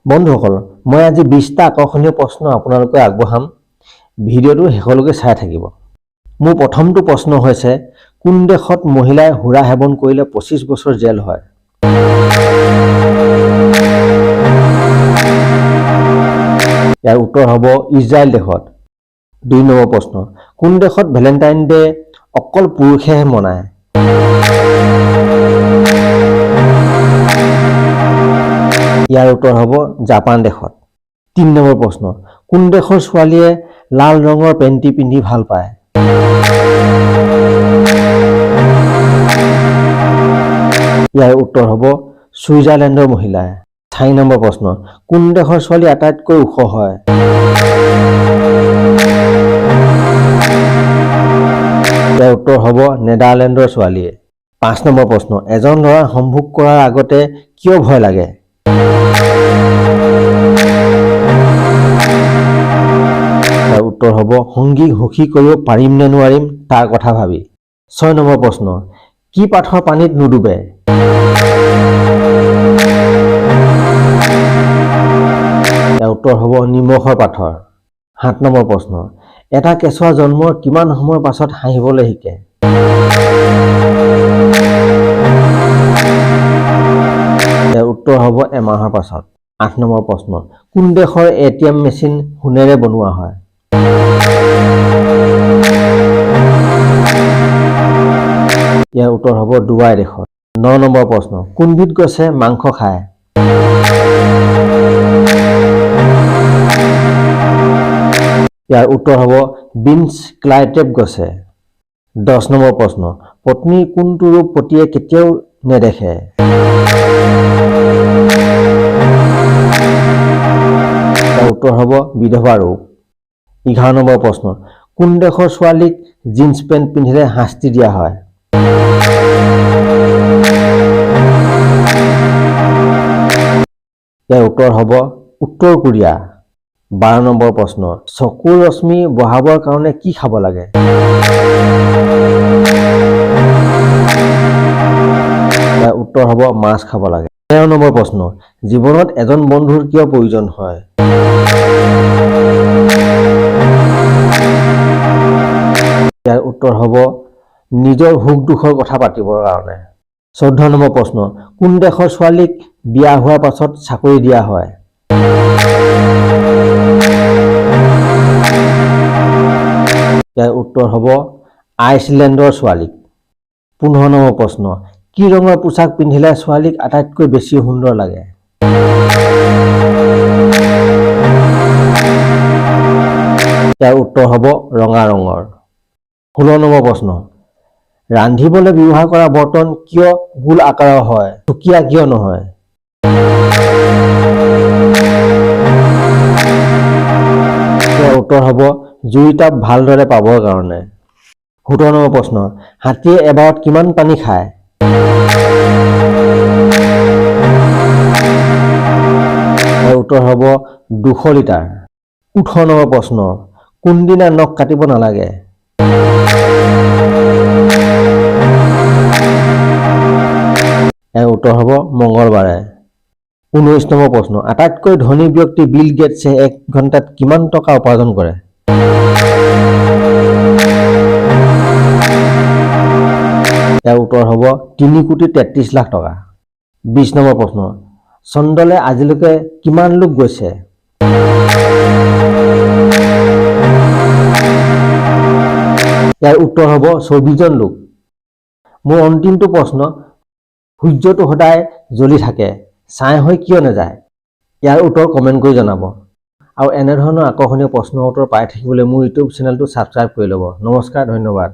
বন্ধুসকল, মই আজি 20টা আকৰ্ষণীয় প্ৰশ্ন আপোনালোকে আগবঢ়াম। ভিডিঅ'টো শেষলৈকে চাই থাকিব। মোৰ প্ৰথমটো প্ৰশ্ন হৈছে, কোন দেশত মহিলাই সুৰা সেৱন কৰিলে 25 বছৰ জেল হয়? ইয়াৰ উত্তৰ হ'ব ইজৰাইল দেশত। 2 নম্বৰ প্ৰশ্ন, কোন দেশত ভেলেণ্টাইন ডে অকল পুৰুষেহে মনায়? ইয়াৰ উত্তৰ হ'ব জাপান দেশত। 3 নম্বৰ প্ৰশ্ন, কোন দেশৰ ছোৱালীয়ে লাল ৰঙৰ পেণ্টি পিন্ধি ভাল পায়? ইয়াৰ উত্তৰ হ'ব ছুইজাৰলেণ্ডৰ মহিলাই। 4 নম্বৰ প্ৰশ্ন, কোন দেশৰ ছোৱালী আটাইতকৈ ওখ হয়? ইয়াৰ উত্তৰ হ'ব নেদাৰলেণ্ডৰ ছোৱালীয়ে। 5 নম্বৰ প্ৰশ্ন, এজন ল'ৰা সম্ভোগ কৰাৰ আগতে কিয় ভয় লাগে? ইয়াৰ উত্তৰ হ'ব সংগীক সুখী কৰিব পাৰিম নে নোৱাৰিম তাৰ কথা ভাবি। 6 নম্বৰ প্ৰশ্ন, কি পাথৰ পানীত নুডুবে? ইয়াৰ উত্তৰ হ'ব নিমখৰ পাথৰ। 7 নম্বৰ প্ৰশ্ন, এটা কেঁচুৱা জন্মৰ কিমান সময়ৰ পাছত হাঁহিবলৈ শিকে? ইয়াৰ উত্তৰ হ'ব এমাহৰ পাছত। 8 নম্বৰ প্ৰশ্ন, কোন দেশৰ ATM মেচিন সোণেৰে বনোৱা হয়? ইয়াৰ উত্তৰ হ'ব ডুবাই দেশত। 9 নম্বৰ প্ৰশ্ন, কোনবিধ গছে মাংস খায়? ইয়াৰ উত্তৰ হ'ব বিনছ ক্লাইটেপ গছে। 10 নম্বৰ প্ৰশ্ন, পত্নীৰ কোনটো ৰূপ পতিয়ে কেতিয়াও নেদেখে? ইয়াৰ উত্তৰ হ'ব বিধৱা ৰূপ। 11 নম্বৰ প্ৰশ্ন, কোন দেশৰ ছোৱালীক জিন্স পেণ্ট পিন্ধিলে শাস্তি দিয়া হয়? ইয়াৰ উত্তৰ হ'ব উত্তৰ কোৰিয়া। 12 নম্বৰ প্ৰশ্ন, চকুৰ ৰশ্মি বঢ়াবৰ কাৰণে কি খাব লাগে? ইয়াৰ উত্তৰ হ'ব মাছ খাব লাগে। 13 নম্বৰ প্ৰশ্ন, জীৱনত এজন বন্ধুৰ কিয় প্ৰয়োজন হয়? ইয়াৰ উত্তৰ হ'ব নিজৰ সুখ দুখৰ কথা পাতিবৰ কাৰণে। 14 নম্বৰ প্ৰশ্ন, কোন দেশৰ ছোৱালীক বিয়া হোৱাৰ পাছত চাকৰি দিয়া হয়? ইয়াৰ উত্তৰ হ'ব আইচলেণ্ডৰ ছোৱালীক। 15 নম্বৰ প্ৰশ্ন, কি ৰঙৰ পোছাক পিন্ধিলে ছোৱালীক আটাইতকৈ বেছি সুন্দৰ লাগে? ইয়াৰ উত্তৰ হ'ব ৰঙা ৰঙৰ। 16 নম্বৰ প্ৰশ্ন, ৰান্ধিবলৈ ব্যৱহাৰ কৰা বৰ্তন কিয় গোল আকাৰৰ হয়, সুকীয়া কিয় নহয়? ইয়াৰ উত্তৰ হ'ব জুইৰ তাপ ভালদৰে পাবৰ কাৰণে। 17 নম্বৰ প্ৰশ্ন, হাতীয়ে এবাৰত কিমান পানী খায়? ইয়াৰ উত্তৰ হ'ব 200 লিটাৰ। 18 নম্বৰ প্ৰশ্ন, কোনদিনা নখ কাটিব নালাগে? ইয়াৰ উত্তৰ হ'ব মঙলবাৰে। 19 নম্বৰ প্ৰশ্ন, আটাইতকৈ ধনী ব্যক্তি বিল গেটছে 1 ঘণ্টাত কিমান টকা উপাৰ্জন কৰে? ইয়াৰ উত্তৰ হ'ব 3,33 লাখ টকা। 20 নম্বৰ প্ৰশ্ন, চন্দ্ৰলৈ আজিলৈকে কিমান লোক গৈছে? ইয়াৰ উত্তৰ হ'ব 24 জন লোক। মোৰ অন্তিমটো প্ৰশ্ন, সূৰ্যটো সদায় জ্বলি থাকে, ছাই হৈ কিয় নাযায়? ইয়াৰ উত্তৰ কমেণ্ট কৰি জনাব। আৰু এনেধৰণৰ আকৰ্ষণীয় প্ৰশ্নৰ উত্তৰ পাই থাকিবলৈ মোৰ ইউটিউব চেনেলটো ছাবস্ক্ৰাইব কৰি ল'ব। নমস্কাৰ, ধন্যবাদ।